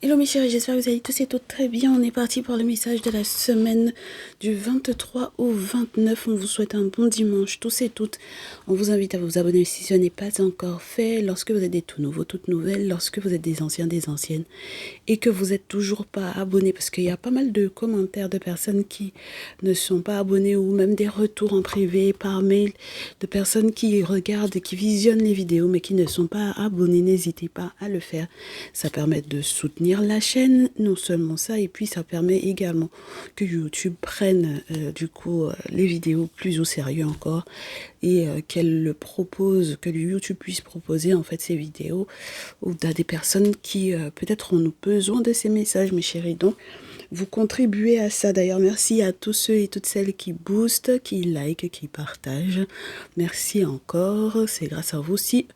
Hello mes chéris, j'espère que vous allez tous et toutes très bien. On est parti pour le message de la semaine du 23 au 29. On vous souhaite un bon dimanche tous et toutes. On vous invite à vous abonner si ce n'est pas encore fait. Lorsque vous êtes des tout nouveaux, toutes nouvelles, lorsque vous êtes des anciens, des anciennes et que vous n'êtes toujours pas abonnés, parce qu'il y a pas mal de commentaires de personnes qui ne sont pas abonnées ou même des retours en privé par mail de personnes qui regardent et qui visionnent les vidéos mais qui ne sont pas abonnés. N'hésitez pas à le faire. Ça permet de soutenir la chaîne, non seulement ça, et puis ça permet également que YouTube prenne les vidéos plus au sérieux encore et qu'elle le propose, que YouTube puisse proposer en fait ces vidéos à des personnes qui peut-être ont besoin de ces messages, mes chéris. Donc vous contribuez à ça. D'ailleurs, merci à tous ceux et toutes celles qui boostent, qui likent, qui partagent. Merci encore, c'est grâce à vous aussi.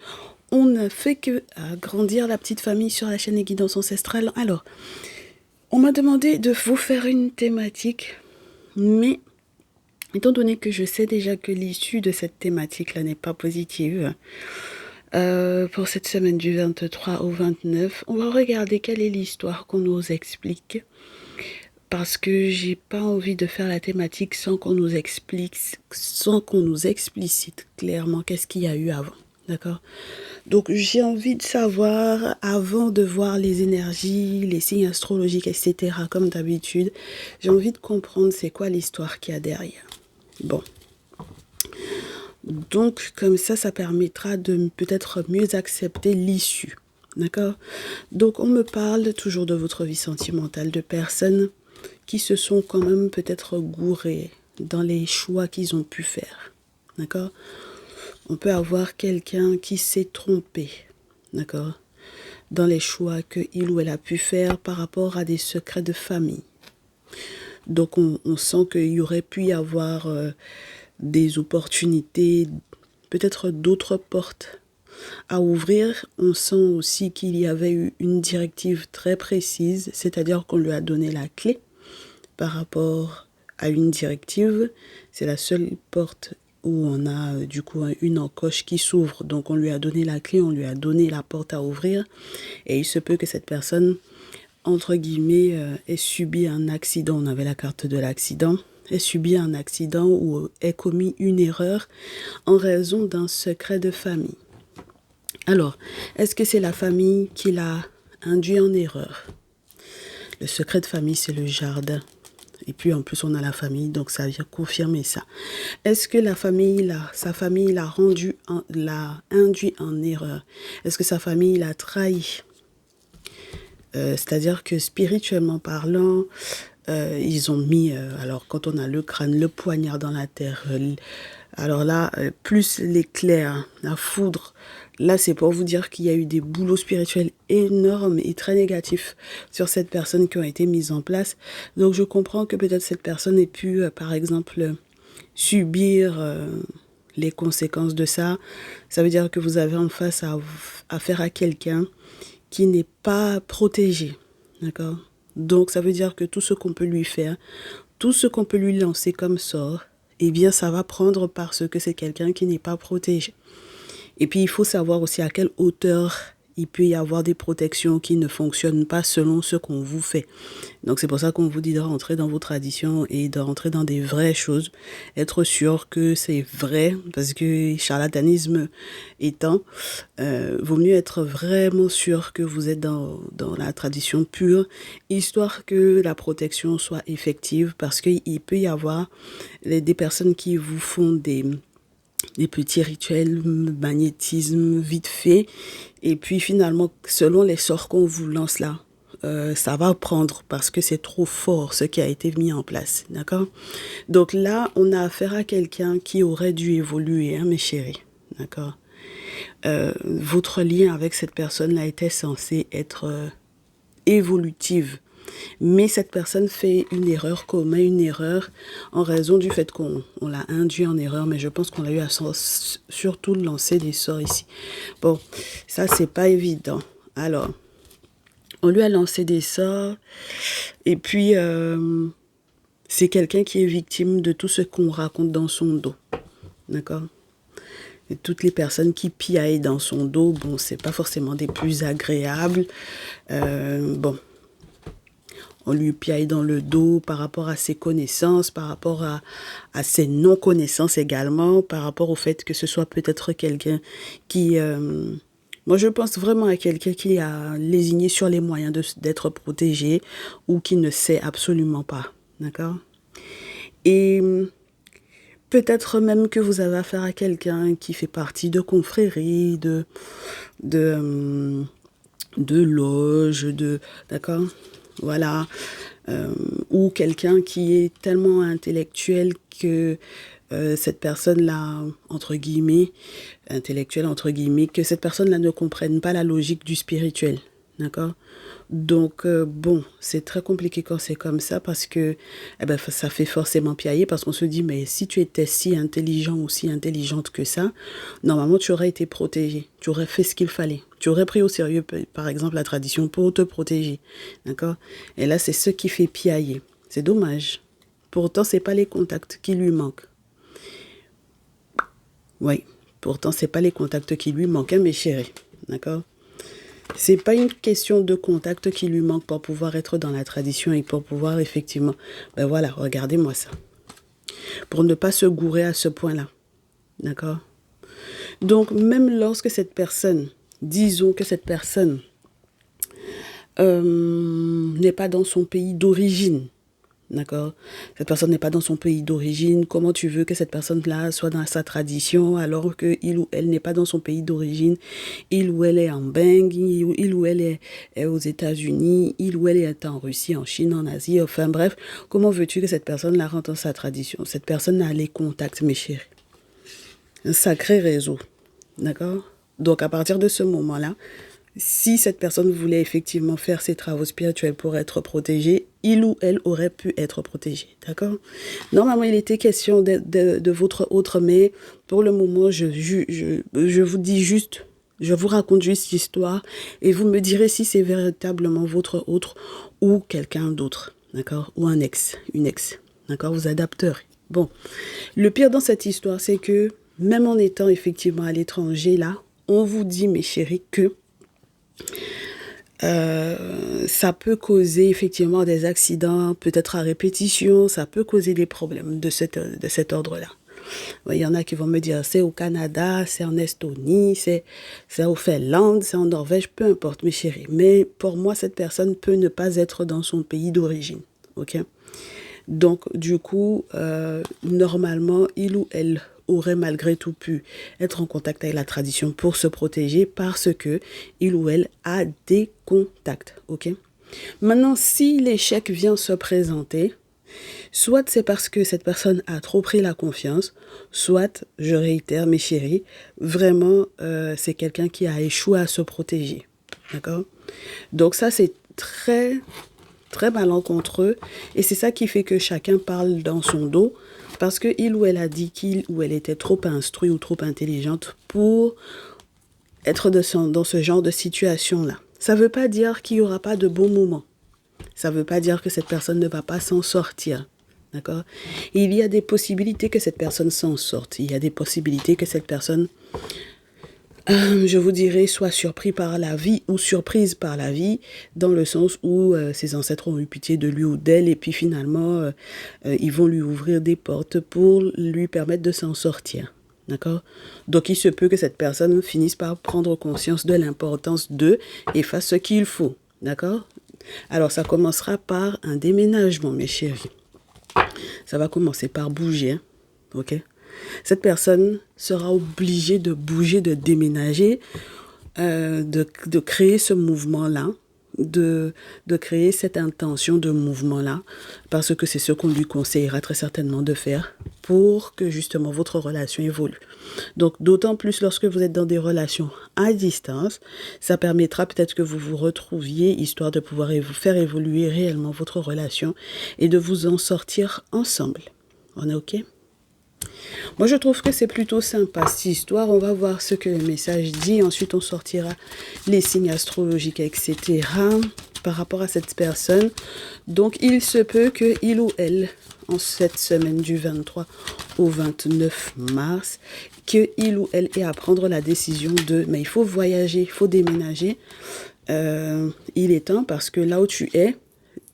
On ne fait que agrandir la petite famille sur la chaîne des Guidances Ancestrales. Alors, on m'a demandé de vous faire une thématique, mais étant donné que je sais déjà que l'issue de cette thématique-là n'est pas positive, pour cette semaine du 23 au 29, on va regarder quelle est l'histoire qu'on nous explique. Parce que j'ai pas envie de faire la thématique sans qu'on nous explique, sans qu'on nous explicite clairement qu'est-ce qu'il y a eu avant. D'accord? Donc j'ai envie de savoir, avant de voir les énergies, les signes astrologiques, etc., comme d'habitude, j'ai envie de comprendre c'est quoi l'histoire qu'il y a derrière. Bon. Donc comme ça permettra de peut-être mieux accepter l'issue. D'accord? Donc on me parle toujours de votre vie sentimentale, de personnes qui se sont quand même peut-être gourées dans les choix qu'ils ont pu faire. D'accord? On peut avoir quelqu'un qui s'est trompé, d'accord, dans les choix qu'il ou elle a pu faire par rapport à des secrets de famille. Donc on sent qu'il y aurait pu y avoir des opportunités, peut-être d'autres portes à ouvrir. On sent aussi qu'il y avait eu une directive très précise, c'est-à-dire qu'on lui a donné la clé par rapport à une directive. C'est la seule porte où on a une encoche qui s'ouvre. Donc on lui a donné la clé, on lui a donné la porte à ouvrir. Et il se peut que cette personne, entre guillemets, ait subi un accident. On avait la carte de l'accident. Ait subi un accident ou ait commis une erreur en raison d'un secret de famille. Alors, est-ce que c'est la famille qui l'a induit en erreur? Le secret de famille, c'est le jardin. Et puis en plus on a la famille, donc ça vient confirmer ça. Est-ce que sa famille l'a induit en erreur? Est-ce que sa famille l'a trahi? C'est-à-dire que spirituellement parlant, ils ont mis, alors quand on a le crâne, le poignard dans la terre, alors là, plus l'éclair, la foudre, là c'est pour vous dire qu'il y a eu des boulots spirituels énormes et très négatifs sur cette personne qui ont été mises en place. Donc je comprends que peut-être cette personne ait pu, par exemple, subir les conséquences de ça. Ça veut dire que vous avez en face affaire à quelqu'un qui n'est pas protégé. D'accord? Donc ça veut dire que tout ce qu'on peut lui faire, tout ce qu'on peut lui lancer comme sort, eh bien ça va prendre parce que c'est quelqu'un qui n'est pas protégé. Et puis il faut savoir aussi à quelle hauteur il peut y avoir des protections qui ne fonctionnent pas selon ce qu'on vous fait. Donc c'est pour ça qu'on vous dit de rentrer dans vos traditions et de rentrer dans des vraies choses. Être sûr que c'est vrai, parce que charlatanisme étant, vaut mieux être vraiment sûr que vous êtes dans la tradition pure, histoire que la protection soit effective, parce qu'il peut y avoir des personnes qui vous font des petits rituels, magnétisme vite fait. Et puis finalement, selon les sorts qu'on vous lance là, ça va prendre parce que c'est trop fort ce qui a été mis en place. D'accord? Donc là, on a affaire à quelqu'un qui aurait dû évoluer, hein, mes chéris. D'accord? Votre lien avec cette personne-là était censé être évolutive. Mais cette personne fait une erreur, commet une erreur en raison du fait qu'on l'a induit en erreur. Mais je pense qu'on a eu à surtout lancer des sorts ici. Bon, ça c'est pas évident. Alors, on lui a lancé des sorts. Et puis, c'est quelqu'un qui est victime de tout ce qu'on raconte dans son dos. D'accord? Et toutes les personnes qui piaillent dans son dos, bon, c'est pas forcément des plus agréables. Bon. On lui piaille dans le dos par rapport à ses connaissances, par rapport à ses non-connaissances également, par rapport au fait que ce soit peut-être quelqu'un qui... moi, je pense vraiment à quelqu'un qui a lésigné sur les moyens d'être protégé ou qui ne sait absolument pas. D'accord? Et peut-être même que vous avez affaire à quelqu'un qui fait partie de confréries, de, de loges, d'accord? Voilà. Ou quelqu'un qui est tellement intellectuel que cette personne-là, entre guillemets, que cette personne-là ne comprenne pas la logique du spirituel. D'accord? Donc, bon, c'est très compliqué quand c'est comme ça parce que ça fait forcément piailler parce qu'on se dit, mais si tu étais si intelligent ou si intelligente que ça, normalement, tu aurais été protégé. Tu aurais fait ce qu'il fallait. Tu aurais pris au sérieux, par exemple, la tradition pour te protéger. D'accord? Et là, c'est ce qui fait piailler. C'est dommage. Pourtant, c'est pas les contacts qui lui manquent. Oui, pourtant, c'est pas les contacts qui lui manquent, hein, mes chéris. D'accord? C'est pas une question de contact qui lui manque pour pouvoir être dans la tradition et pour pouvoir effectivement... Ben voilà, regardez-moi ça. Pour ne pas se gourer à ce point-là. D'accord? Donc, même lorsque cette personne, disons que cette personne n'est pas dans son pays d'origine, d'accord? Cette personne n'est pas dans son pays d'origine. Comment tu veux que cette personne-là soit dans sa tradition alors qu'il ou elle n'est pas dans son pays d'origine? Il ou elle est en Beng, il ou elle est aux États-Unis, il ou elle est en Russie, en Chine, en Asie. Enfin bref, comment veux-tu que cette personne-là rentre dans sa tradition? Cette personne a les contacts, mes chéris. Un sacré réseau. D'accord? Donc à partir de ce moment-là, si cette personne voulait effectivement faire ses travaux spirituels pour être protégée, il ou elle aurait pu être protégé. D'accord? Normalement, il était question de votre autre, mais pour le moment, je vous dis juste, je vous raconte juste l'histoire et vous me direz si c'est véritablement votre autre ou quelqu'un d'autre. D'accord? Ou un ex, une ex. D'accord? Vous adapterez. Bon. Le pire dans cette histoire, c'est que même en étant effectivement à l'étranger, là, on vous dit, mes chéris, que ça peut causer effectivement des accidents, peut-être à répétition, ça peut causer des problèmes de cet ordre-là. Il y en a qui vont me dire, c'est au Canada, c'est en Estonie, c'est au Finlande, c'est en Norvège, peu importe mes chéris. Mais pour moi, cette personne peut ne pas être dans son pays d'origine. Ok? Donc, du coup, normalement, il ou elle aurait malgré tout pu être en contact avec la tradition pour se protéger parce que il ou elle a des contacts, ok? Maintenant, si l'échec vient se présenter, soit c'est parce que cette personne a trop pris la confiance, soit, je réitère mes chéris, vraiment, c'est quelqu'un qui a échoué à se protéger, d'accord? Donc ça, c'est très malencontreux et c'est ça qui fait que chacun parle dans son dos parce que il ou elle a dit qu'il ou elle était trop instruit ou trop intelligente pour être dans ce genre de situation-là. Ça ne veut pas dire qu'il n'y aura pas de bons moments. Ça ne veut pas dire que cette personne ne va pas s'en sortir. D'accord? Il y a des possibilités que cette personne s'en sorte. Il y a des possibilités que cette personne, je vous dirais, soit surpris par la vie ou surprise par la vie, dans le sens où ses ancêtres ont eu pitié de lui ou d'elle et puis finalement, ils vont lui ouvrir des portes pour lui permettre de s'en sortir. D'accord? Donc, il se peut que cette personne finisse par prendre conscience de l'importance d'eux et fasse ce qu'il faut. D'accord? Alors, ça commencera par un déménagement, mes chéris. Ça va commencer par bouger, hein? Ok? Cette personne sera obligée de bouger, de déménager, de créer ce mouvement-là, de créer cette intention de mouvement-là, parce que c'est ce qu'on lui conseillera très certainement de faire pour que justement votre relation évolue. Donc d'autant plus lorsque vous êtes dans des relations à distance, ça permettra peut-être que vous vous retrouviez, histoire de pouvoir faire évoluer réellement votre relation et de vous en sortir ensemble. On est OK? Moi, je trouve que c'est plutôt sympa, cette histoire. On va voir ce que le message dit. Ensuite, on sortira les signes astrologiques, etc. par rapport à cette personne. Donc, il se peut que il ou elle, en cette semaine du 23 au 29 mars, que il ou elle ait à prendre la décision mais il faut voyager, il faut déménager. Il est temps parce que là où tu es,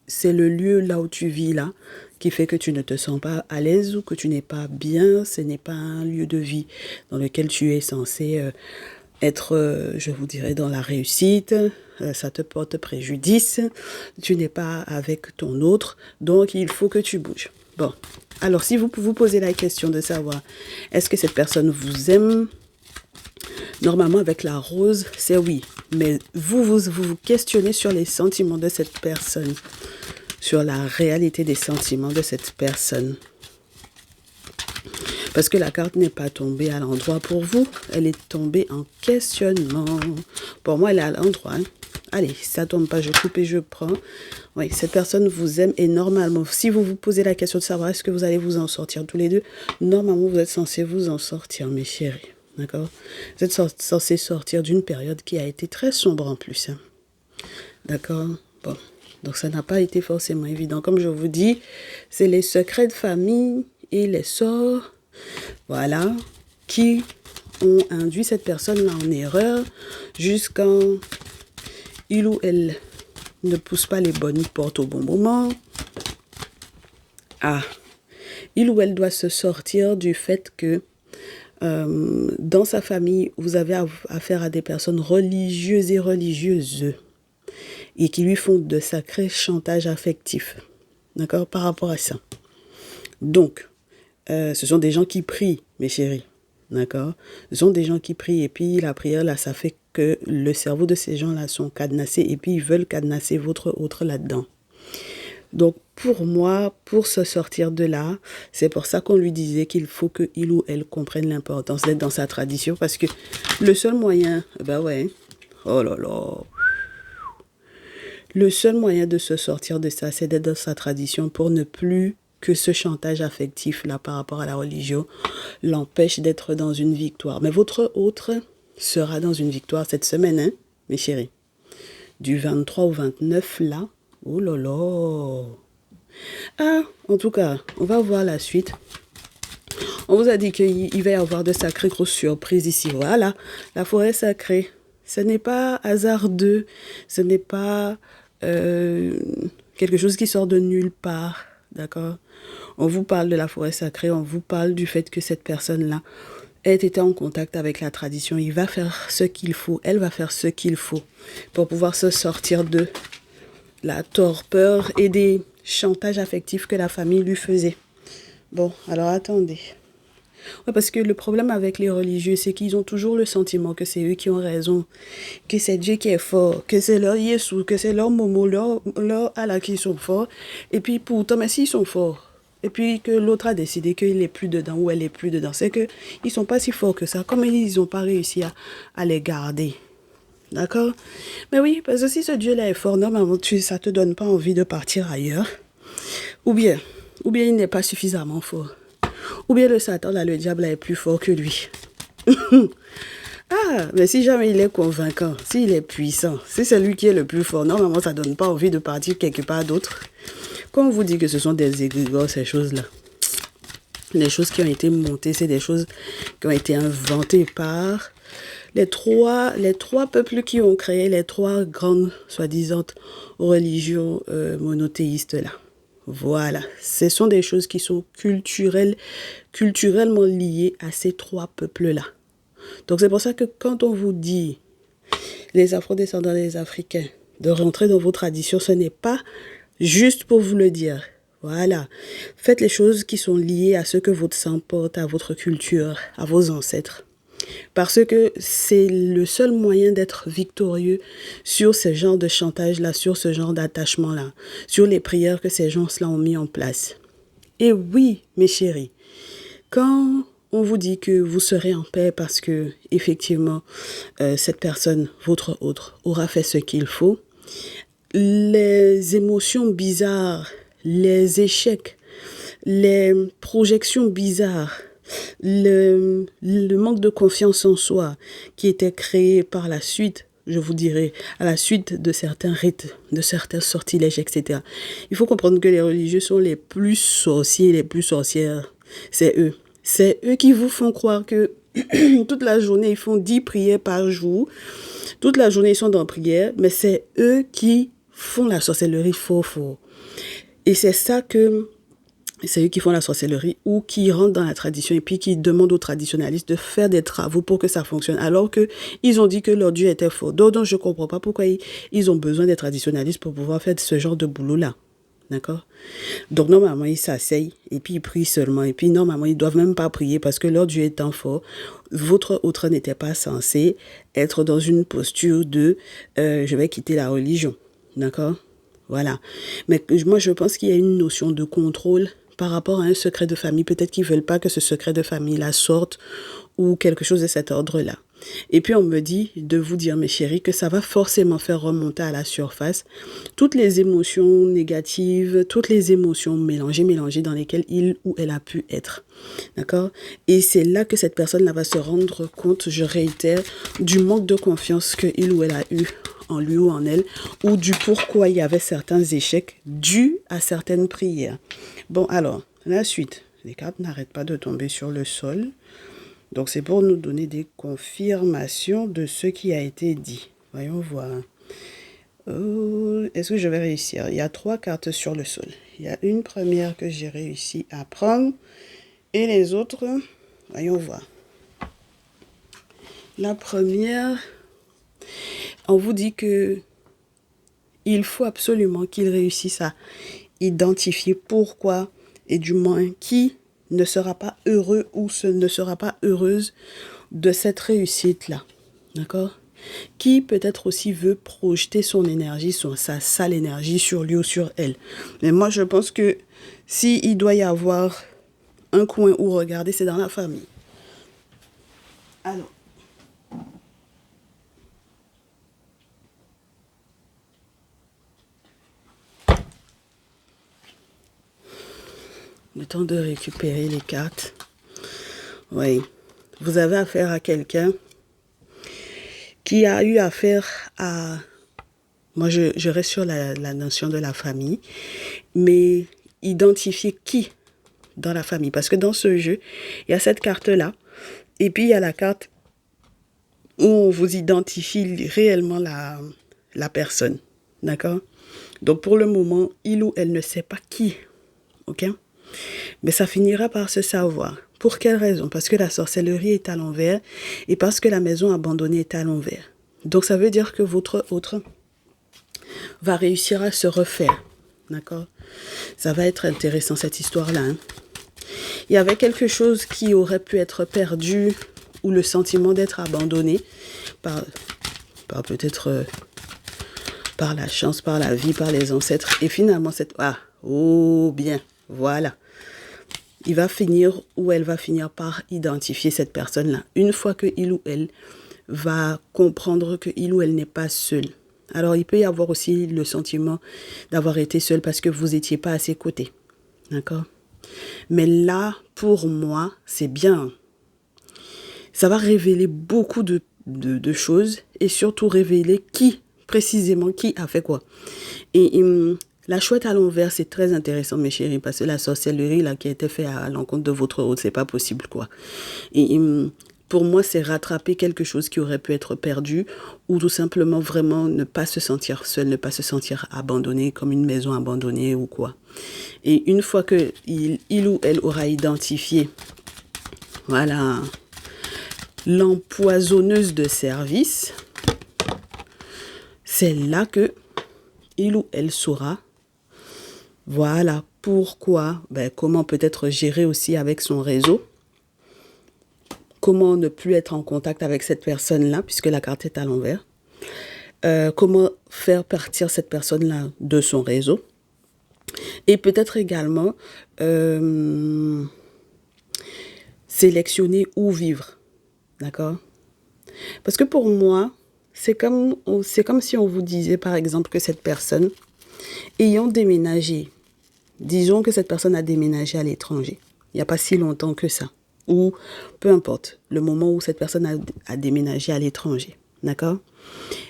c'est le lieu là où tu vis là qui fait que tu ne te sens pas à l'aise ou que tu n'es pas bien. Ce n'est pas un lieu de vie dans lequel tu es censé être, je vous dirais, dans la réussite. Ça te porte préjudice. Tu n'es pas avec ton autre. Donc, il faut que tu bouges. Bon. Alors, si vous vous posez la question de savoir, est-ce que cette personne vous aime? Normalement, avec la rose, c'est oui. Mais vous questionnez sur les sentiments de cette personne, sur la réalité des sentiments de cette personne. Parce que la carte n'est pas tombée à l'endroit pour vous, elle est tombée en questionnement. Pour moi, elle est à l'endroit. Hein. Allez, si ça tombe pas, je coupe et je prends. Oui, cette personne vous aime et normalement, si vous vous posez la question de savoir est-ce que vous allez vous en sortir tous les deux, normalement, vous êtes censés vous en sortir, mes chéris. D'accord? Vous êtes censés sortir d'une période qui a été très sombre en plus. Hein. D'accord? Bon. Donc, ça n'a pas été forcément évident. Comme je vous dis, c'est les secrets de famille et les sorts, voilà, qui ont induit cette personne-là en erreur jusqu'en il ou elle ne pousse pas les bonnes portes au bon moment. Ah, il ou elle doit se sortir du fait que dans sa famille, vous avez affaire à des personnes religieuses et qui lui font de sacrés chantages affectifs. D'accord? Par rapport à ça. Donc, ce sont des gens qui prient, mes chéris. D'accord? Ce sont des gens qui prient. Et puis, la prière, là, ça fait que le cerveau de ces gens-là sont cadenassés. Et puis, ils veulent cadenasser votre autre là-dedans. Donc, pour moi, pour se sortir de là, c'est pour ça qu'on lui disait qu'il faut qu'il ou elle comprenne l'importance d'être dans sa tradition. Parce que le seul moyen, ben ouais, oh là là, le seul moyen de se sortir de ça, c'est d'être dans sa tradition pour ne plus que ce chantage affectif-là par rapport à la religion l'empêche d'être dans une victoire. Mais votre autre sera dans une victoire cette semaine, hein, mes chéris. Du 23 au 29, là, oh là là. Ah, en tout cas, on va voir la suite. On vous a dit qu'il va y avoir de sacrées grosses surprises ici. Voilà, la forêt sacrée. Ce n'est pas hasardeux. Ce n'est pas quelque chose qui sort de nulle part. D'accord? On vous parle de la forêt sacrée. On vous parle du fait que cette personne-là ait été en contact avec la tradition. Il va faire ce qu'il faut. Elle va faire ce qu'il faut pour pouvoir se sortir de la torpeur et des chantages affectifs que la famille lui faisait. Bon, alors attendez. Ouais, parce que le problème avec les religieux, c'est qu'ils ont toujours le sentiment que c'est eux qui ont raison, que c'est Dieu qui est fort, que c'est leur Yeshua, que c'est leur Momo, leur Allah qui sont forts. Et puis pourtant, mais s'ils sont forts, et puis que l'autre a décidé qu'il n'est plus dedans ou elle n'est plus dedans, c'est qu'ils ne sont pas si forts que ça, comme ils n'ont pas réussi à les garder. D'accord? Mais oui, parce que si ce Dieu-là est fort, normalement, ça ne te donne pas envie de partir ailleurs. Ou bien il n'est pas suffisamment fort. Ou bien le Satan, là, le diable, là, est plus fort que lui. Ah, mais si jamais il est convaincant, s'il est puissant, si c'est lui qui est le plus fort, normalement, ça ne donne pas envie de partir quelque part d'autre. Quand on vous dit que ce sont des égrégores, ces choses-là, les choses qui ont été montées, c'est des choses qui ont été inventées par les trois peuples qui ont créé les trois grandes, soi-disant, religions monothéistes-là. Voilà, ce sont des choses qui sont culturellement liées à ces trois peuples-là. Donc c'est pour ça que quand on vous dit, les Afro-descendants, les Africains, de rentrer dans vos traditions, ce n'est pas juste pour vous le dire. Voilà, faites les choses qui sont liées à ce que votre sang porte, à votre culture, à vos ancêtres. Parce que c'est le seul moyen d'être victorieux sur ce genre de chantage-là, sur ce genre d'attachement-là, sur les prières que ces gens-là ont mis en place. Et oui, mes chéris, quand on vous dit que vous serez en paix parce que, effectivement, cette personne, votre autre, aura fait ce qu'il faut, les émotions bizarres, les échecs, les projections bizarres, le manque de confiance en soi qui était créé par la suite, je vous dirais, à la suite de certains rites, de certains sortilèges, etc. Il faut comprendre que les religieux sont les plus sorciers, les plus sorcières. C'est eux. C'est eux qui vous font croire que toute la journée, ils font 10 prières par jour. Toute la journée, ils sont dans prière, mais c'est eux qui font la sorcellerie faux. Et c'est ça que c'est eux qui font la sorcellerie ou qui rentrent dans la tradition et puis qui demandent aux traditionalistes de faire des travaux pour que ça fonctionne, alors que ils ont dit que leur Dieu était faux. Donc je ne comprends pas pourquoi ils ont besoin des traditionalistes pour pouvoir faire ce genre de boulot-là. D'accord? Donc normalement, ils s'asseyent et puis ils prient seulement. Et puis normalement, ils ne doivent même pas prier parce que leur Dieu étant fort, votre autre n'était pas censé être dans une posture de je vais quitter la religion. D'accord? Voilà. Mais moi, je pense qu'il y a une notion de contrôle par rapport à un secret de famille. Peut-être qu'ils ne veulent pas que ce secret de famille-là sorte ou quelque chose de cet ordre-là. Et puis on me dit de vous dire, mes chéris, que ça va forcément faire remonter à la surface toutes les émotions négatives, toutes les émotions mélangées dans lesquelles il ou elle a pu être. D'accord? Et c'est là que cette personne-là va se rendre compte, je réitère, du manque de confiance que il ou elle a eu en lui ou en elle, ou du pourquoi il y avait certains échecs dus à certaines prières. Bon, alors, la suite. Les cartes n'arrêtent pas de tomber sur le sol. Donc, c'est pour nous donner des confirmations de ce qui a été dit. Voyons voir. Est-ce que je vais réussir? Il y a 3 cartes sur le sol. Il y a une première que j'ai réussi à prendre. Et les autres, voyons voir. La première, on vous dit que il faut absolument qu'il réussisse à identifier pourquoi et du moins qui ne sera pas heureux ou ne sera pas heureuse de cette réussite-là. D'accord? Qui peut-être aussi veut projeter son énergie, sa sale énergie sur lui ou sur elle. Mais moi, je pense que s'il doit y avoir un coin où regarder, c'est dans la famille. Alors, le temps de récupérer les cartes. Oui. Vous avez affaire à quelqu'un qui a eu affaire à... Moi, je reste sur la notion de la famille. Mais identifier qui dans la famille. Parce que dans ce jeu, il y a cette carte-là. Et puis, il y a la carte où on vous identifie réellement la personne. D'accord? Donc, pour le moment, il ou elle ne sait pas qui. OK? Mais ça finira par se savoir. Pour quelle raison? Parce que la sorcellerie est à l'envers et parce que la maison abandonnée est à l'envers. Donc ça veut dire que votre autre va réussir à se refaire. D'accord? Ça va être intéressant cette histoire-là. Hein? Il y avait quelque chose qui aurait pu être perdu ou le sentiment d'être abandonné par peut-être par la chance, par la vie, par les ancêtres. Et finalement, bien, voilà. Il va finir ou elle va finir par identifier cette personne-là. Une fois que il ou elle va comprendre que il ou elle n'est pas seul. Alors, il peut y avoir aussi le sentiment d'avoir été seul parce que vous n'étiez pas à ses côtés. D'accord? Mais là, pour moi, c'est bien. Ça va révéler beaucoup de choses et surtout révéler précisément qui a fait quoi. Et la chouette à l'envers, c'est très intéressant, mes chéris, parce que la sorcellerie là, qui a été faite à l'encontre de votre hôte, c'est pas possible, quoi. Et pour moi, c'est rattraper quelque chose qui aurait pu être perdu ou tout simplement vraiment ne pas se sentir seul, ne pas se sentir abandonné, comme une maison abandonnée ou quoi. Et une fois que il ou elle aura identifié, voilà, l'empoisonneuse de service, c'est là que il ou elle saura, voilà, pourquoi, comment peut-être gérer aussi avec son réseau, comment ne plus être en contact avec cette personne-là, puisque la carte est à l'envers, comment faire partir cette personne-là de son réseau, et peut-être également sélectionner où vivre, d'accord? Parce que pour moi, c'est comme si on vous disait par exemple que cette personne, ayant déménagé, disons que cette personne a déménagé à l'étranger, il n'y a pas si longtemps que ça, ou peu importe, le moment où cette personne a déménagé à l'étranger, d'accord?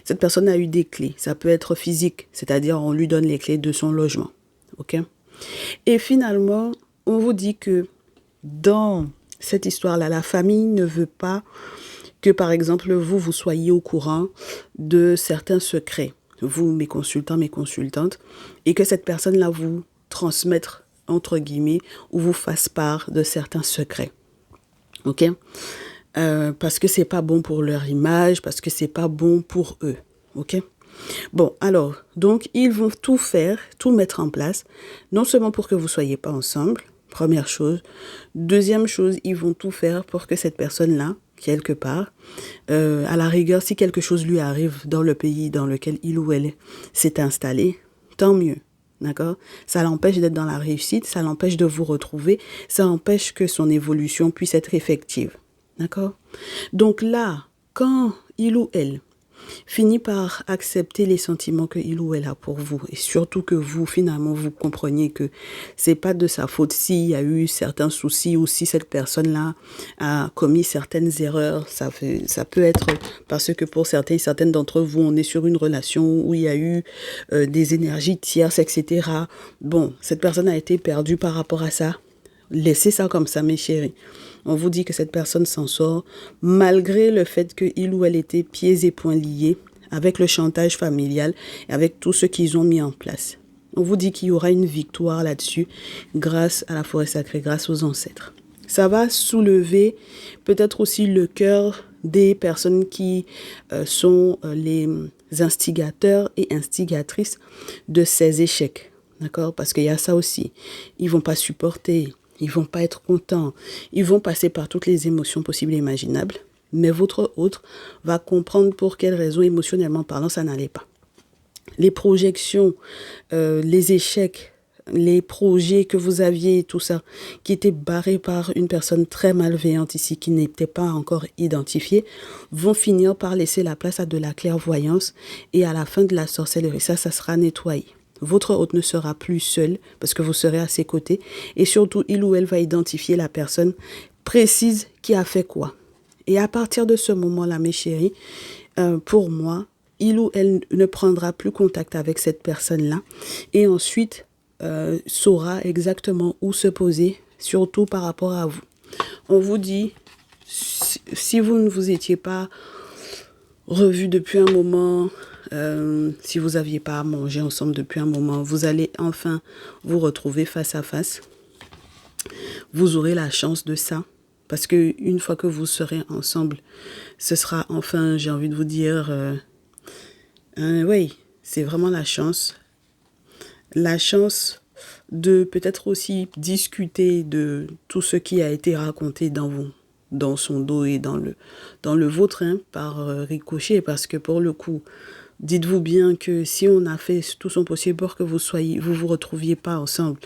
Cette personne a eu des clés, ça peut être physique, c'est-à-dire on lui donne les clés de son logement, ok? Et finalement, on vous dit que dans cette histoire-là, la famille ne veut pas que, par exemple, vous soyez au courant de certains secrets. vous, mes consultants, mes consultantes, et que cette personne-là vous transmette, entre guillemets, ou vous fasse part de certains secrets. Ok? Parce que c'est pas bon pour leur image, parce que c'est pas bon pour eux. Ok? Bon, alors, donc, ils vont tout faire, tout mettre en place, non seulement pour que vous soyez pas ensemble, première chose. Deuxième chose, ils vont tout faire pour que cette personne-là, quelque part, à la rigueur, si quelque chose lui arrive dans le pays dans lequel il ou elle s'est installé, tant mieux. D'accord? Ça l'empêche d'être dans la réussite, ça l'empêche de vous retrouver, ça empêche que son évolution puisse être effective. D'accord? Donc là, quand il ou elle finit par accepter les sentiments que il ou elle a pour vous, et surtout que vous, finalement, vous compreniez que c'est pas de sa faute s'il y a eu certains soucis ou si cette personne-là a commis certaines erreurs. Ça peut être parce que pour certaines d'entre vous, on est sur une relation où il y a eu des énergies tierces, etc. Bon, cette personne a été perdue par rapport à ça. Laissez ça comme ça, mes chéris. On vous dit que cette personne s'en sort, malgré le fait qu'il ou elle était pieds et poings liés avec le chantage familial et avec tout ce qu'ils ont mis en place. On vous dit qu'il y aura une victoire là-dessus grâce à la forêt sacrée, grâce aux ancêtres. Ça va soulever peut-être aussi le cœur des personnes qui sont les instigateurs et instigatrices de ces échecs. D'accord? Parce qu'il y a ça aussi. Ils vont pas supporter. Ils vont pas être contents. Ils vont passer par toutes les émotions possibles et imaginables. Mais votre autre va comprendre pour quelles raisons, émotionnellement parlant, ça n'allait pas. Les projections, les échecs, les projets que vous aviez, tout ça, qui étaient barrés par une personne très malveillante ici, qui n'était pas encore identifiée, vont finir par laisser la place à de la clairvoyance et à la fin de la sorcellerie. Ça sera nettoyé. Votre hôte ne sera plus seul parce que vous serez à ses côtés et surtout, il ou elle va identifier la personne précise qui a fait quoi. Et à partir de ce moment-là, mes chéris, pour moi, il ou elle ne prendra plus contact avec cette personne-là et ensuite saura exactement où se poser, surtout par rapport à vous. On vous dit, si vous ne vous étiez pas revu depuis un moment, si vous n'aviez pas mangé ensemble depuis un moment, vous allez enfin vous retrouver face à face. Vous aurez la chance de ça. Parce que une fois que vous serez ensemble, ce sera enfin, j'ai envie de vous dire, oui, c'est vraiment la chance. La chance de peut-être aussi discuter de tout ce qui a été raconté dans son dos et dans le vôtre, hein, par ricochet. Parce que pour le coup, dites-vous bien que si on a fait tout son possible pour que vous retrouviez pas ensemble,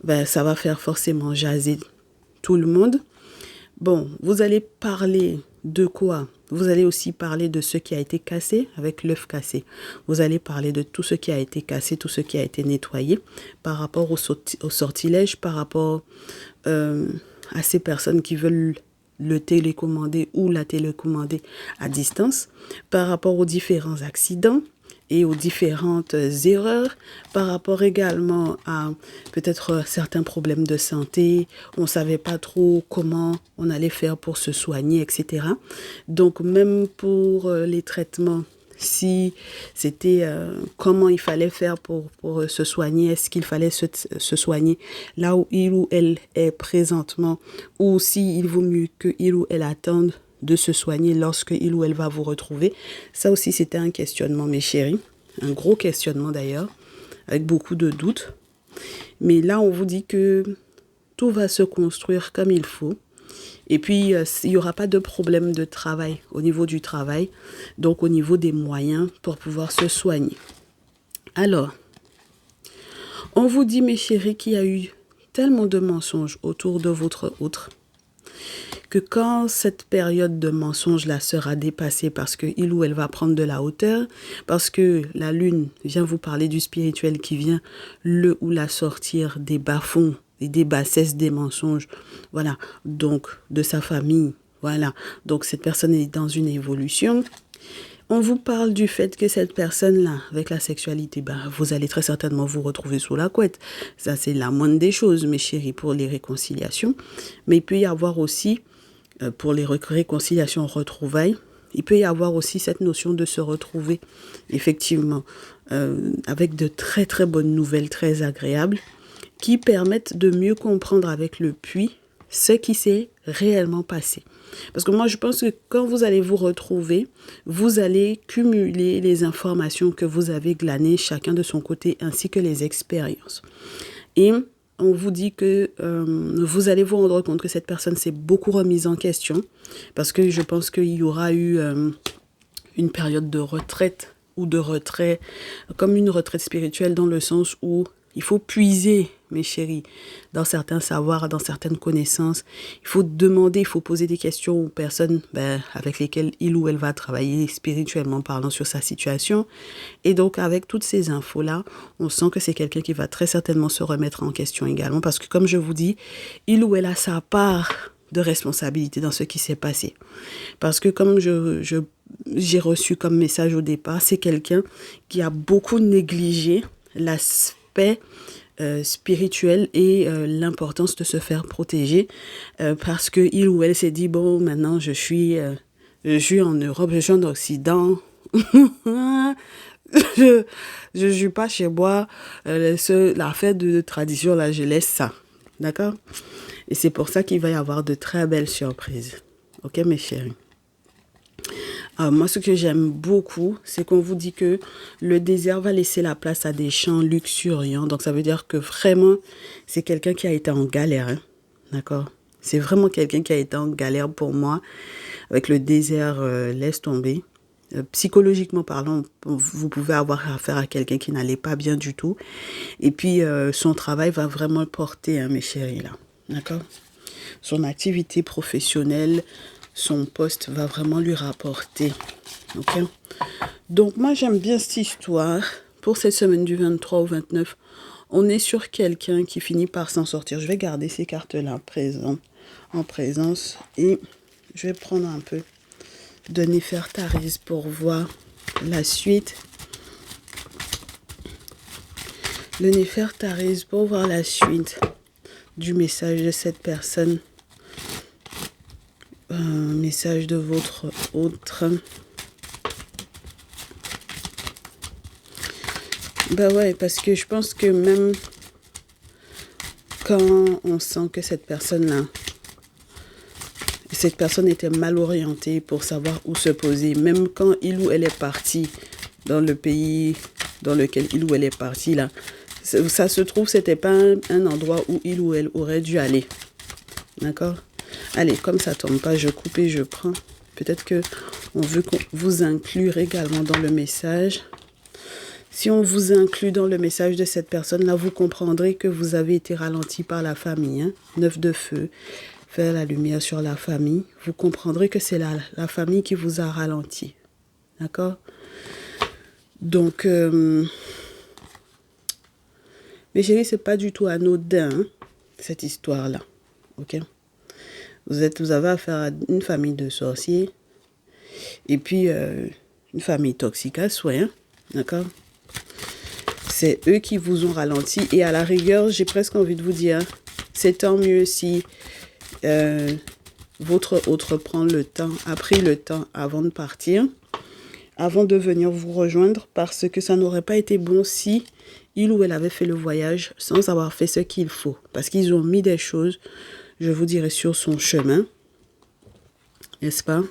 ben, ça va faire forcément jaser tout le monde. Bon, vous allez parler de quoi? Vous allez aussi parler de ce qui a été cassé avec l'œuf cassé. Vous allez parler de tout ce qui a été cassé, tout ce qui a été nettoyé par rapport au sortilège, par rapport à ces personnes qui veulent le télécommander ou la télécommander à distance, par rapport aux différents accidents et aux différentes erreurs, par rapport également à peut-être certains problèmes de santé. On ne savait pas trop comment on allait faire pour se soigner, etc. Donc même pour les traitements, si c'était comment il fallait faire pour se soigner, est-ce qu'il fallait se soigner là où il ou elle est présentement, ou s'il vaut mieux que il ou elle attende de se soigner lorsque il ou elle va vous retrouver. Ça aussi, c'était un questionnement, mes chéris. Un gros questionnement d'ailleurs, avec beaucoup de doutes. Mais là, on vous dit que tout va se construire comme il faut. Et puis, il n'y aura pas de problème de travail au niveau du travail, donc au niveau des moyens pour pouvoir se soigner. Alors, on vous dit, mes chéris, qu'il y a eu tellement de mensonges autour de votre autre, que quand cette période de mensonge-là sera dépassée parce qu'il ou elle va prendre de la hauteur, parce que la lune vient vous parler du spirituel qui vient le ou la sortir des bas-fonds et des bassesses des mensonges, voilà, donc de sa famille, voilà, donc cette personne est dans une évolution. On vous parle du fait que cette personne-là, avec la sexualité, vous allez très certainement vous retrouver sous la couette. Ça, c'est la moindre des choses, mes chéris, pour les réconciliations. Mais il peut y avoir aussi, pour les réconciliations retrouvailles, il peut y avoir aussi cette notion de se retrouver, effectivement, avec de très très bonnes nouvelles, très agréables, qui permettent de mieux comprendre avec le puits ce qui s'est réellement passé. Parce que moi, je pense que quand vous allez vous retrouver, vous allez cumuler les informations que vous avez glanées chacun de son côté, ainsi que les expériences. Et on vous dit que vous allez vous rendre compte que cette personne s'est beaucoup remise en question, parce que je pense qu'il y aura eu une période de retraite ou de retrait, comme une retraite spirituelle dans le sens où il faut puiser, mes chéris, dans certains savoirs, dans certaines connaissances. Il faut demander, il faut poser des questions aux personnes avec lesquelles il ou elle va travailler spirituellement parlant sur sa situation. Et donc, avec toutes ces infos-là, on sent que c'est quelqu'un qui va très certainement se remettre en question également. Parce que, comme je vous dis, il ou elle a sa part de responsabilité dans ce qui s'est passé. Parce que, comme j'ai reçu comme message au départ, c'est quelqu'un qui a beaucoup négligé l'aspect spirituel et l'importance de se faire protéger parce que il ou elle s'est dit bon maintenant je suis en Europe, je suis en Occident, je suis pas chez moi, la fête de tradition là je laisse ça, d'accord, et c'est pour ça qu'il va y avoir de très belles surprises, ok mes chéris. Moi, ce que j'aime beaucoup, c'est qu'on vous dit que le désert va laisser la place à des champs luxuriants. Donc, ça veut dire que vraiment, c'est quelqu'un qui a été en galère. Hein? D'accord? C'est vraiment quelqu'un qui a été en galère pour moi. Avec le désert, laisse tomber. Psychologiquement parlant, vous pouvez avoir affaire à quelqu'un qui n'allait pas bien du tout. Et puis, son travail va vraiment le porter, hein, mes chéris, là. D'accord? Son activité professionnelle, son poste va vraiment lui rapporter. Ok? Donc, moi, j'aime bien cette histoire. Pour cette semaine du 23 au 29, on est sur quelqu'un qui finit par s'en sortir. Je vais garder ces cartes-là en présence. Et je vais prendre un peu de Néfertaris pour voir la suite. Le Néfertaris pour voir la suite du message de cette personne. Un message de votre autre. Ben ouais, parce que je pense que même quand on sent que cette personne était mal orientée pour savoir où se poser, même quand il ou elle est parti dans le pays dans lequel il ou elle est parti, là, ça se trouve, c'était pas un endroit où il ou elle aurait dû aller. D'accord? Allez, comme ça tombe pas, je coupe et je prends. Peut-être que on veut vous inclure également dans le message. Si on vous inclut dans le message de cette personne-là, vous comprendrez que vous avez été ralenti par la famille. Hein? 9 de feu, faire la lumière sur la famille. Vous comprendrez que c'est la famille qui vous a ralenti. D'accord? Donc, mes chéris, c'est pas du tout anodin, hein, cette histoire-là. Ok? Vous avez affaire à une famille de sorciers et puis une famille toxique à souhait, hein? D'accord? C'est eux qui vous ont ralenti et à la rigueur, j'ai presque envie de vous dire, c'est tant mieux si votre autre a pris le temps avant de partir, avant de venir vous rejoindre, parce que ça n'aurait pas été bon si il ou elle avait fait le voyage sans avoir fait ce qu'il faut. Parce qu'ils ont mis des choses, je vous dirais, sur son chemin, n'est-ce pas,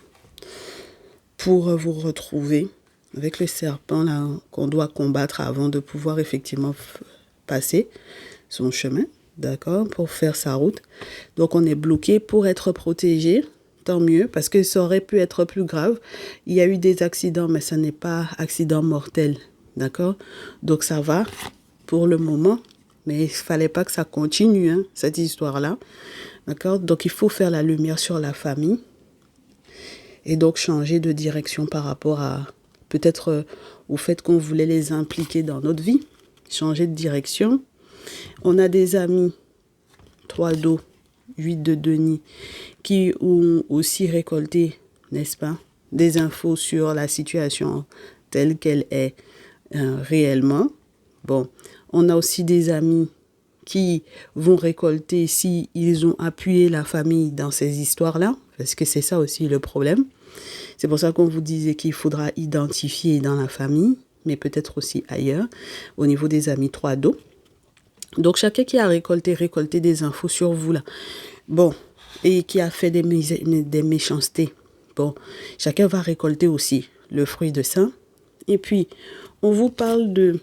pour vous retrouver avec le serpent là qu'on doit combattre avant de pouvoir effectivement passer son chemin, d'accord, pour faire sa route. Donc on est bloqué pour être protégé, tant mieux, parce que ça aurait pu être plus grave. Il y a eu des accidents, mais ça n'est pas accident mortel, d'accord. Donc ça va pour le moment, mais il fallait pas que ça continue, hein, cette histoire-là, d'accord. Donc il faut faire la lumière sur la famille et donc changer de direction par rapport à peut-être au fait qu'on voulait les impliquer dans notre vie, changer de direction. On a des amis, 3 d'eau, 8 de denier, qui ont aussi récolté, n'est-ce pas, des infos sur la situation telle qu'elle est réellement. Bon, on a aussi des amis qui vont récolter si ils ont appuyé la famille dans ces histoires-là, parce que c'est ça aussi le problème. C'est pour ça qu'on vous disait qu'il faudra identifier dans la famille, mais peut-être aussi ailleurs, au niveau des amis 3 dos. Donc, chacun qui a récolté des infos sur vous là. Bon, et qui a fait des méchancetés. Bon, chacun va récolter aussi le fruit de ça. Et puis, on vous parle de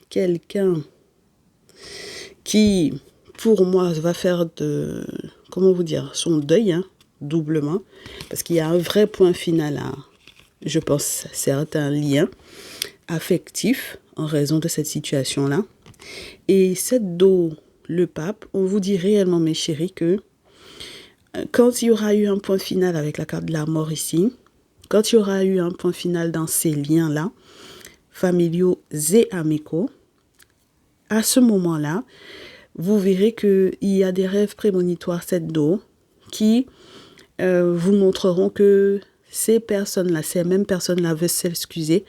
quelqu'un qui, pour moi, va faire comment vous dire, son deuil, hein, doublement. Parce qu'il y a un vrai point final à, je pense, certains liens affectifs en raison de cette situation-là. Et cette dos, le pape, on vous dit réellement, mes chéris, que quand il y aura eu un point final avec la carte de la mort ici, quand il y aura eu un point final dans ces liens-là, familiaux et amicaux, à ce moment-là, vous verrez qu'il y a des rêves prémonitoires, cette dos, qui vous montreront que ces personnes-là, ces mêmes personnes-là veulent s'excuser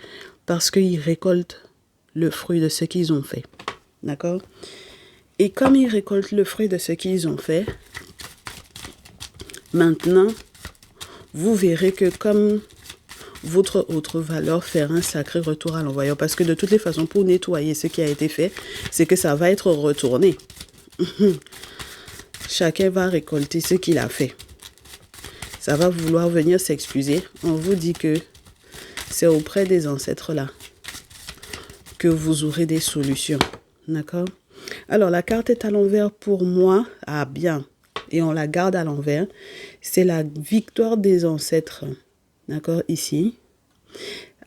parce qu'ils récoltent le fruit de ce qu'ils ont fait. D'accord? Et comme ils récoltent le fruit de ce qu'ils ont fait, maintenant, vous verrez que comme votre autre va leur faire un sacré retour à l'envoyeur. Parce que de toutes les façons, pour nettoyer ce qui a été fait, c'est que ça va être retourné. Chacun va récolter ce qu'il a fait. Ça va vouloir venir s'excuser. On vous dit que c'est auprès des ancêtres là que vous aurez des solutions. D'accord? Alors, la carte est à l'envers pour moi. Ah, bien. Et on la garde à l'envers. C'est la victoire des ancêtres. D'accord? Ici.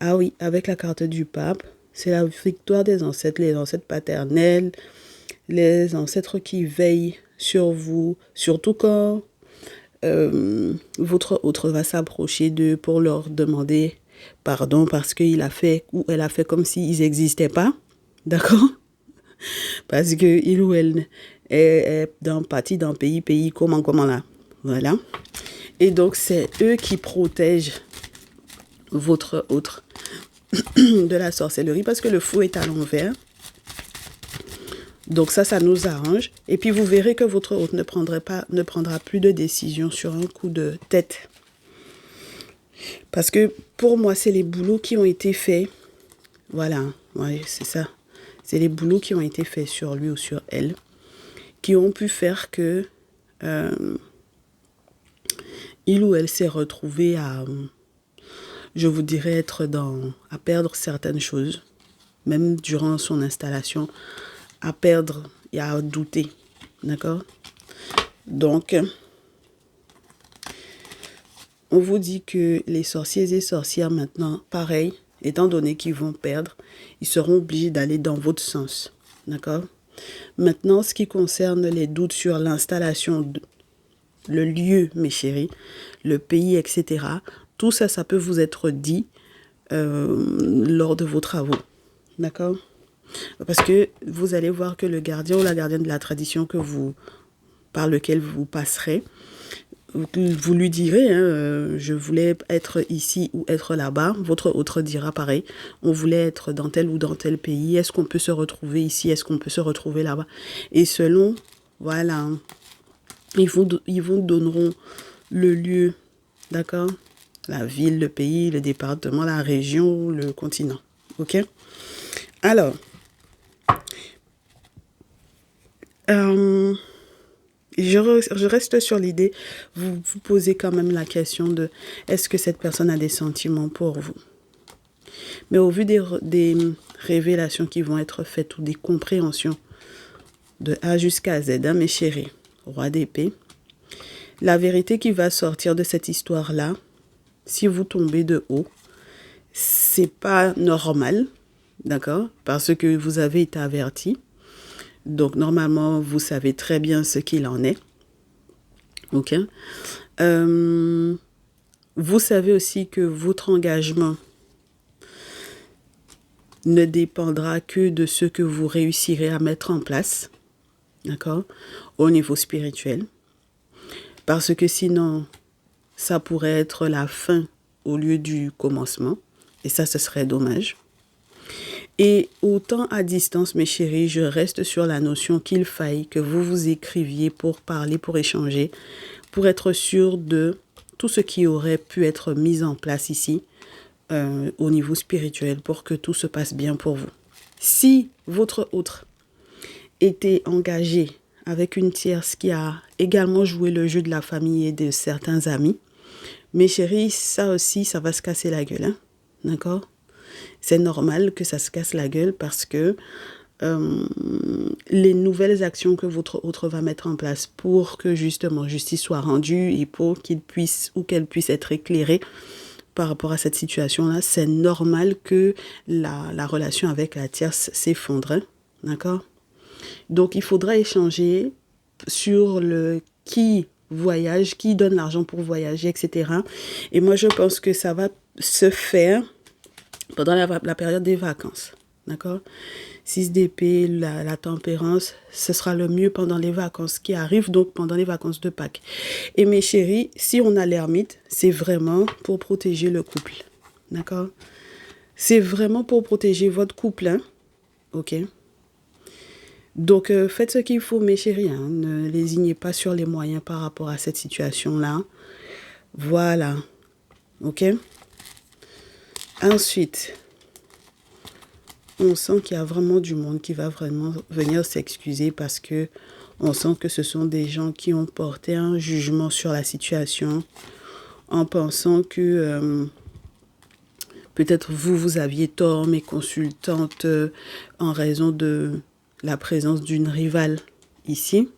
Ah oui, avec la carte du pape. C'est la victoire des ancêtres, les ancêtres paternels, les ancêtres qui veillent sur vous. Surtout quand votre autre va s'approcher d'eux pour leur demander pardon parce qu'il a fait ou elle a fait comme s'ils n'existaient pas. D'accord? Parce que il ou elle est dans partie d'un pays, comment là. Voilà. Et donc, c'est eux qui protègent votre autre de la sorcellerie parce que le fou est à l'envers. Donc ça nous arrange. Et puis vous verrez que votre hôte ne prendra plus de décision sur un coup de tête. Parce que pour moi, c'est les boulots qui ont été faits. Voilà, ouais, c'est ça. C'est les boulots qui ont été faits sur lui ou sur elle, qui ont pu faire que il ou elle s'est retrouvé à, je vous dirais, à perdre certaines choses, même durant son installation, à perdre et à douter. D'accord? Donc, on vous dit que les sorciers et sorcières maintenant, pareil, étant donné qu'ils vont perdre, ils seront obligés d'aller dans votre sens. D'accord? Maintenant, ce qui concerne les doutes sur l'installation, le lieu, mes chéris, le pays, etc., tout ça, ça peut vous être dit lors de vos travaux. D'accord? Parce que vous allez voir que le gardien ou la gardienne de la tradition par lequel vous passerez, vous lui direz, je voulais être ici ou être là-bas. Votre autre dira pareil, on voulait être dans tel ou dans tel pays. Est-ce qu'on peut se retrouver ici? Est-ce qu'on peut se retrouver là-bas? Et selon, voilà, ils vous donneront le lieu, d'accord? La ville, le pays, le département, la région, le continent. Ok? Alors, je reste sur l'idée, vous posez quand même la question de est-ce que cette personne a des sentiments pour vous? Mais au vu des révélations qui vont être faites ou des compréhensions de A jusqu'à Z, hein, mes chéris, roi d'épée, la vérité qui va sortir de cette histoire-là, si vous tombez de haut, c'est pas normal, d'accord? Parce que vous avez été averti. Donc, normalement, vous savez très bien ce qu'il en est. OK? Vous savez aussi que votre engagement ne dépendra que de ce que vous réussirez à mettre en place. D'accord? Au niveau spirituel. Parce que sinon, ça pourrait être la fin au lieu du commencement. Et ça, ce serait dommage. Et autant à distance, mes chéris, je reste sur la notion qu'il faille que vous vous écriviez pour parler, pour échanger, pour être sûr de tout ce qui aurait pu être mis en place ici au niveau spirituel pour que tout se passe bien pour vous. Si votre autre était engagé avec une tierce qui a également joué le jeu de la famille et de certains amis, mes chéris, ça aussi, ça va se casser la gueule. Hein? D'accord? C'est normal que ça se casse la gueule parce que les nouvelles actions que votre autre va mettre en place pour que justement justice soit rendue et pour qu'il puisse ou qu'elle puisse être éclairée par rapport à cette situation-là, c'est normal que la relation avec la tierce s'effondre. Hein? D'accord? Donc, il faudra échanger sur le qui voyage, qui donne l'argent pour voyager, etc. Et moi, je pense que ça va se faire pendant la période des vacances. D'accord? 6 d'épée, la tempérance, ce sera le mieux pendant les vacances qui arrivent, donc pendant les vacances de Pâques. Et mes chéris, si on a l'ermite, c'est vraiment pour protéger le couple. D'accord? C'est vraiment pour protéger votre couple. Hein? Ok? Donc, faites ce qu'il faut, mes chéris. Hein. Ne lésignez pas sur les moyens par rapport à cette situation-là. Voilà. Ok? Ensuite, on sent qu'il y a vraiment du monde qui va vraiment venir s'excuser parce que on sent que ce sont des gens qui ont porté un jugement sur la situation en pensant que peut-être vous aviez tort, mes consultantes, en raison de la présence d'une rivale ici.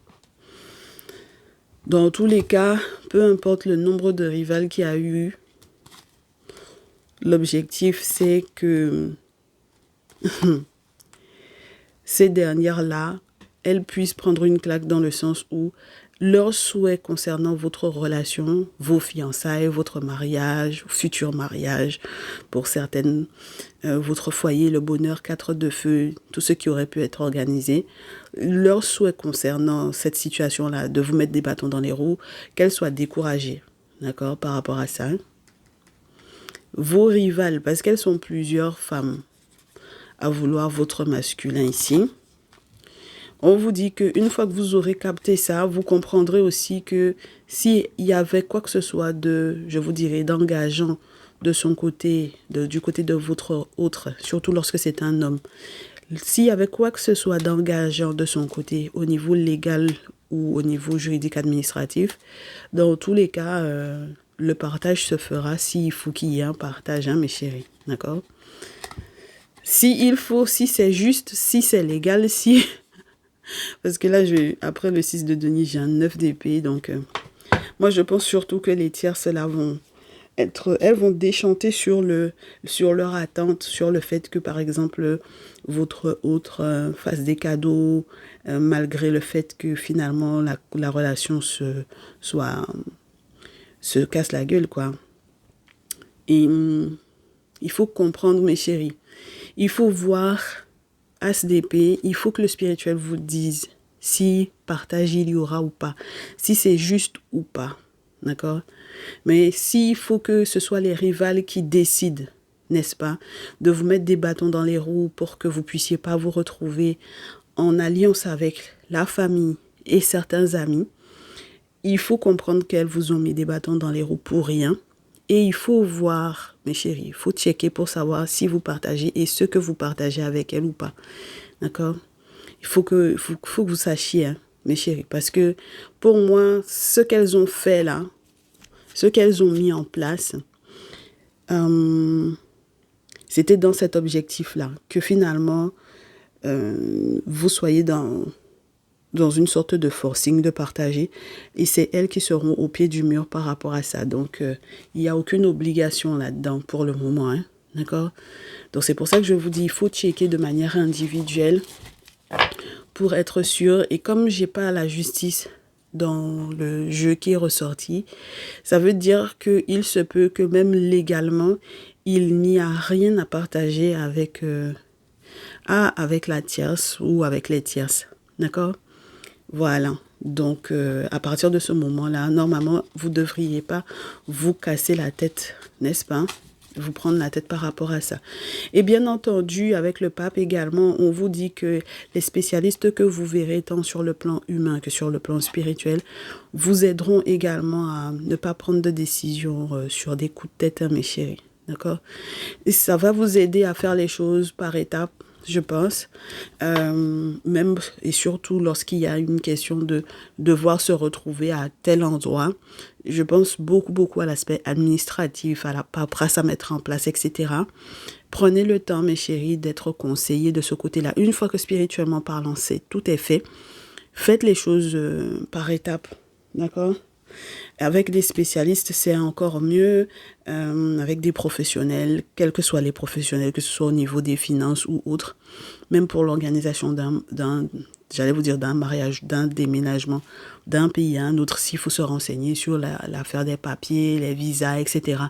Dans tous les cas, peu importe le nombre de rivales qu'il y a eu, l'objectif c'est que ces dernières-là, elles puissent prendre une claque dans le sens où leurs souhaits concernant votre relation, vos fiançailles, votre mariage, futur mariage, pour certaines, votre foyer, le bonheur, 4 de feu, tout ce qui aurait pu être organisé, leurs souhaits concernant cette situation-là, de vous mettre des bâtons dans les roues, qu'elles soient découragées, d'accord, par rapport à ça. Vos rivales, parce qu'elles sont plusieurs femmes à vouloir votre masculin ici. On vous dit qu'une fois que vous aurez capté ça, vous comprendrez aussi que s'il y avait quoi que ce soit de, je vous dirais, d'engageant de son côté, du côté de votre autre, surtout lorsque c'est un homme, s'il y avait quoi que ce soit d'engageant de son côté au niveau légal ou au niveau juridique administratif, dans tous les cas, le partage se fera s'il faut qu'il y ait un partage, hein, mes chéris, d'accord? S'il faut, si c'est juste, si c'est légal, si... Parce que là, après le 6 de Denis, j'ai un 9 d'épée. Donc, moi, je pense surtout que les tierces, là, elles vont déchanter sur leur attente, sur le fait que, par exemple, votre autre fasse des cadeaux, malgré le fait que, finalement, la relation se casse la gueule, quoi. Et il faut comprendre, mes chéris. Il faut voir... As d'épée, il faut que le spirituel vous dise si partage il y aura ou pas, si c'est juste ou pas, d'accord? Mais s'il faut que ce soit les rivales qui décident, n'est-ce pas, de vous mettre des bâtons dans les roues pour que vous puissiez pas vous retrouver en alliance avec la famille et certains amis, il faut comprendre qu'elles vous ont mis des bâtons dans les roues pour rien. Et il faut voir, mes chéris, il faut checker pour savoir si vous partagez et ce que vous partagez avec elle ou pas. D'accord? Il faut que vous sachiez, hein, mes chéris. Parce que pour moi, ce qu'elles ont fait là, ce qu'elles ont mis en place, c'était dans cet objectif-là. Que finalement, vous soyez dans une sorte de forcing de partager. Et c'est elles qui seront au pied du mur par rapport à ça. Donc, il n'y a aucune obligation là-dedans pour le moment. Hein, d'accord? Donc, c'est pour ça que je vous dis, il faut checker de manière individuelle pour être sûr. Et comme j'ai pas la justice dans le jeu qui est ressorti, ça veut dire qu'il se peut que même légalement, il n'y a rien à partager avec la tierce ou avec les tierces. D'accord? Voilà, donc à partir de ce moment-là, normalement, vous ne devriez pas vous casser la tête, n'est-ce pas? vous prendre la tête par rapport à ça. Et bien entendu, avec le pape également, on vous dit que les spécialistes que vous verrez, tant sur le plan humain que sur le plan spirituel, vous aideront également à ne pas prendre de décisions sur des coups de tête, hein, mes chéris. D'accord? Et ça va vous aider à faire les choses par étapes, je pense. Même et surtout lorsqu'il y a une question de devoir se retrouver à tel endroit. Je pense beaucoup à l'aspect administratif, à la paperasse à mettre en place, etc. Prenez le temps, mes chéris, d'être conseillés de ce côté-là. Une fois que spirituellement parlant, tout est fait, faites les choses par étapes. D'accord? Avec des spécialistes, c'est encore mieux. Avec des professionnels, quels que soient les professionnels, que ce soit au niveau des finances ou autres, même pour l'organisation j'allais vous dire d'un mariage, d'un déménagement d'un pays à un autre, s'il faut se renseigner sur l'affaire des papiers, les visas, etc.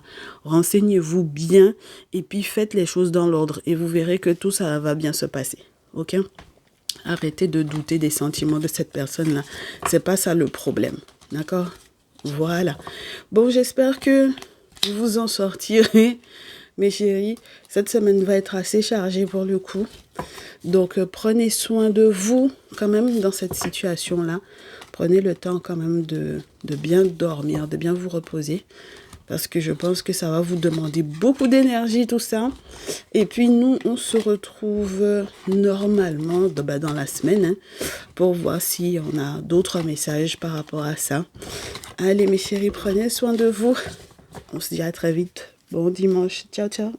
Renseignez-vous bien et puis faites les choses dans l'ordre et vous verrez que tout ça va bien se passer. Ok? Arrêtez de douter des sentiments de cette personne-là. C'est pas ça le problème. D'accord? Voilà. Bon, j'espère que vous vous en sortirez, mes chéris. Cette semaine va être assez chargée pour le coup. Donc, prenez soin de vous quand même dans cette situation-là. Prenez le temps quand même de bien dormir, de bien vous reposer. Parce que je pense que ça va vous demander beaucoup d'énergie, tout ça. Et puis, nous, on se retrouve normalement dans la semaine, hein, pour voir si on a d'autres messages par rapport à ça. Allez, mes chéris, prenez soin de vous. On se dit à très vite. Bon dimanche. Ciao, ciao.